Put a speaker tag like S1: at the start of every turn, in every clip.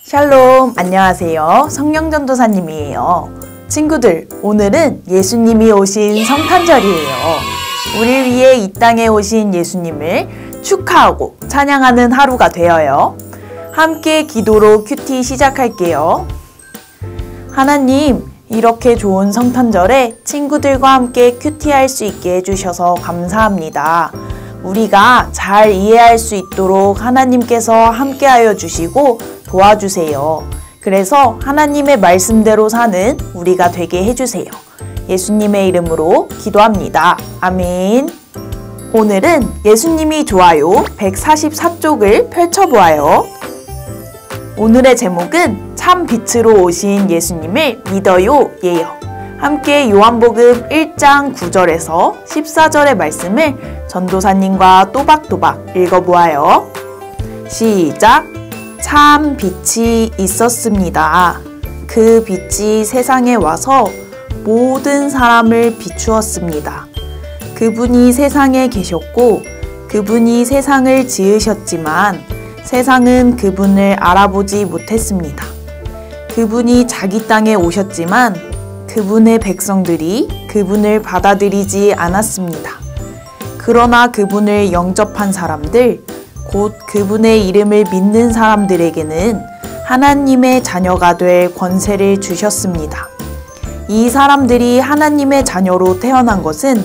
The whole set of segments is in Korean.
S1: 샬롬, 안녕하세요. 성령전도사님이에요. 친구들, 오늘은 예수님이 오신 성탄절이에요. 우리를 위해 이 땅에 오신 예수님을 축하하고 찬양하는 하루가 되어요. 함께 기도로 큐티 시작할게요. 하나님, 이렇게 좋은 성탄절에 친구들과 함께 큐티할 수 있게 해주셔서 감사합니다. 우리가 잘 이해할 수 있도록 하나님께서 함께하여 주시고 도와주세요. 그래서 하나님의 말씀대로 사는 우리가 되게 해주세요. 예수님의 이름으로 기도합니다. 아멘. 오늘은 예수님이 좋아요 144쪽을 펼쳐보아요. 오늘의 제목은 참 빛으로 오신 예수님을 믿어요 예요. 함께 요한복음 1장 9절에서 14절의 말씀을 전도사님과 또박또박 읽어보아요. 시작! 참 빛이 있었습니다. 그 빛이 세상에 와서 모든 사람을 비추었습니다. 그분이 세상에 계셨고 그분이 세상을 지으셨지만 세상은 그분을 알아보지 못했습니다. 그분이 자기 땅에 오셨지만 그분의 백성들이 그분을 받아들이지 않았습니다. 그러나 그분을 영접한 사람들, 곧 그분의 이름을 믿는 사람들에게는 하나님의 자녀가 될 권세를 주셨습니다. 이 사람들이 하나님의 자녀로 태어난 것은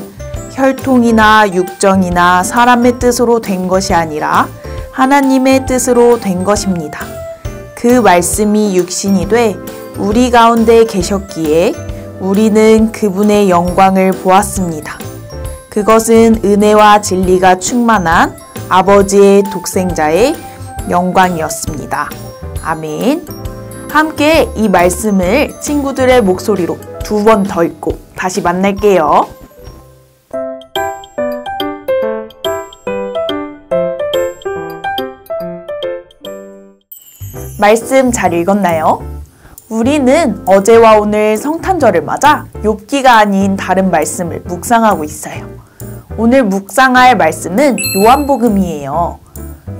S1: 혈통이나 육정이나 사람의 뜻으로 된 것이 아니라 하나님의 뜻으로 된 것입니다. 그 말씀이 육신이 돼 우리 가운데 계셨기에 우리는 그분의 영광을 보았습니다. 그것은 은혜와 진리가 충만한 아버지의 독생자의 영광이었습니다. 아멘. 함께 이 말씀을 친구들의 목소리로 2번 더 읽고 다시 만날게요. 말씀 잘 읽었나요? 우리는 어제와 오늘 성탄절을 맞아 욥기가 아닌 다른 말씀을 묵상하고 있어요. 오늘 묵상할 말씀은 요한복음이에요.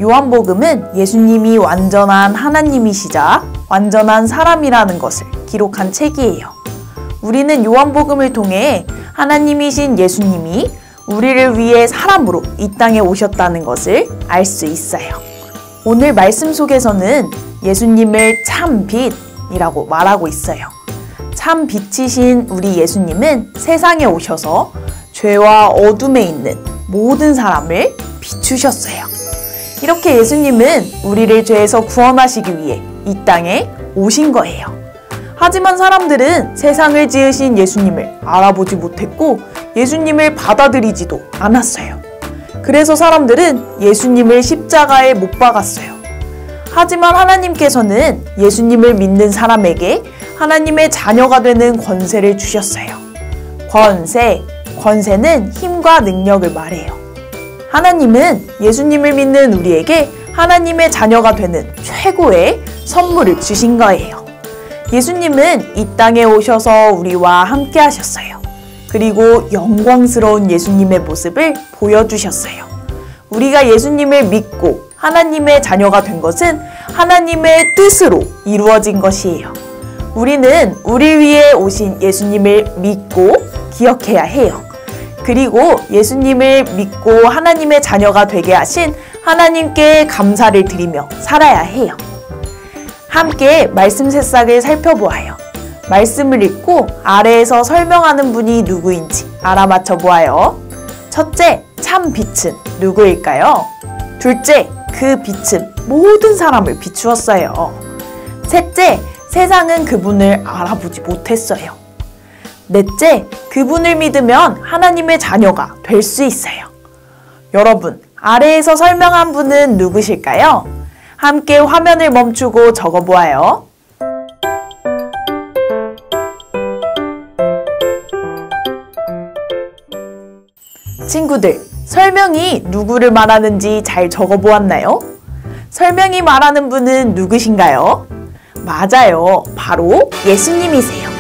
S1: 요한복음은 예수님이 완전한 하나님이시자 완전한 사람이라는 것을 기록한 책이에요. 우리는 요한복음을 통해 하나님이신 예수님이 우리를 위해 사람으로 이 땅에 오셨다는 것을 알 수 있어요. 오늘 말씀 속에서는 예수님을 참 빛이라고 말하고 있어요. 참 빛이신 우리 예수님은 세상에 오셔서 죄와 어둠에 있는 모든 사람을 비추셨어요. 이렇게 예수님은 우리를 죄에서 구원하시기 위해 이 땅에 오신 거예요. 하지만 사람들은 세상을 지으신 예수님을 알아보지 못했고 예수님을 받아들이지도 않았어요. 그래서 사람들은 예수님을 십자가에 못 박았어요. 하지만 하나님께서는 예수님을 믿는 사람에게 하나님의 자녀가 되는 권세를 주셨어요. 권세는 힘과 능력을 말해요. 하나님은 예수님을 믿는 우리에게 하나님의 자녀가 되는 최고의 선물을 주신 거예요. 예수님은 이 땅에 오셔서 우리와 함께 하셨어요. 그리고 영광스러운 예수님의 모습을 보여주셨어요. 우리가 예수님을 믿고 하나님의 자녀가 된 것은 하나님의 뜻으로 이루어진 것이에요. 우리는 우리 위해 오신 예수님을 믿고 기억해야 해요. 그리고 예수님을 믿고 하나님의 자녀가 되게 하신 하나님께 감사를 드리며 살아야 해요. 함께 말씀 새싹을 살펴보아요. 말씀을 읽고 아래에서 설명하는 분이 누구인지 알아맞혀 보아요. 첫째, 참 빛은 누구일까요? 둘째, 그 빛은 모든 사람을 비추었어요. 셋째, 세상은 그분을 알아보지 못했어요. 넷째, 그분을 믿으면 하나님의 자녀가 될 수 있어요. 여러분, 아래에서 설명한 분은 누구실까요? 함께 화면을 멈추고 적어보아요. 친구들, 설명이 누구를 말하는지 잘 적어보았나요? 설명이 말하는 분은 누구신가요? 맞아요. 바로 예수님이세요.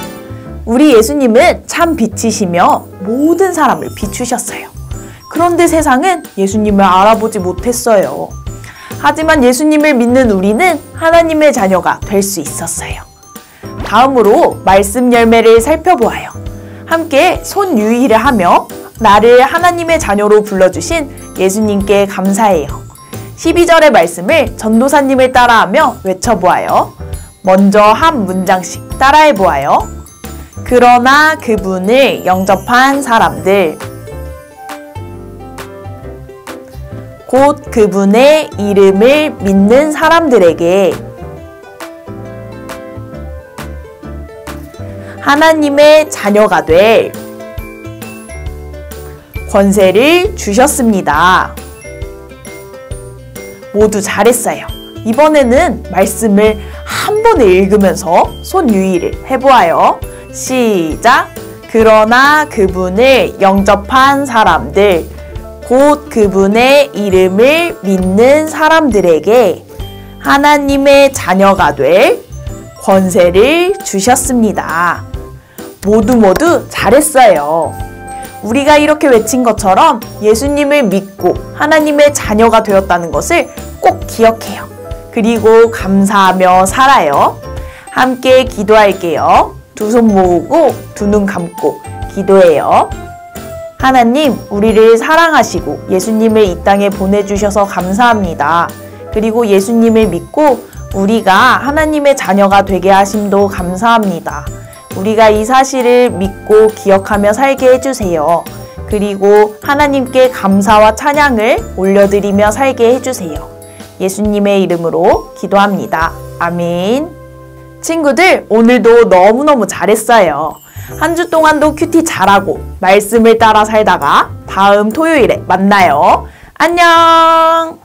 S1: 우리 예수님은 참 빛이시며 모든 사람을 비추셨어요. 그런데 세상은 예수님을 알아보지 못했어요. 하지만 예수님을 믿는 우리는 하나님의 자녀가 될 수 있었어요. 다음으로 말씀 열매를 살펴보아요. 함께 손유의를 하며 나를 하나님의 자녀로 불러주신 예수님께 감사해요. 12절의 말씀을 전도사님을 따라하며 외쳐보아요. 먼저 한 문장씩 따라해보아요. 그러나 그분을 영접한 사람들, 곧 그분의 이름을 믿는 사람들에게 하나님의 자녀가 될 권세를 주셨습니다. 모두 잘했어요. 이번에는 말씀을 한 번에 읽으면서 손유의를 해보아요. 시작! 그러나 그분을 영접한 사람들, 곧 그분의 이름을 믿는 사람들에게 하나님의 자녀가 될 권세를 주셨습니다. 모두 잘했어요. 우리가 이렇게 외친 것처럼 예수님을 믿고 하나님의 자녀가 되었다는 것을 꼭 기억해요. 그리고 감사하며 살아요. 함께 기도할게요. 두 손 모으고 두 눈 감고 기도해요. 하나님, 우리를 사랑하시고 예수님을 이 땅에 보내주셔서 감사합니다. 그리고 예수님을 믿고 우리가 하나님의 자녀가 되게 하심도 감사합니다. 우리가 이 사실을 믿고 기억하며 살게 해주세요. 그리고 하나님께 감사와 찬양을 올려드리며 살게 해주세요. 예수님의 이름으로 기도합니다. 아멘. 친구들, 오늘도 너무너무 잘했어요. 한 주 동안도 큐티 잘하고 말씀을 따라 살다가 다음 토요일에 만나요. 안녕!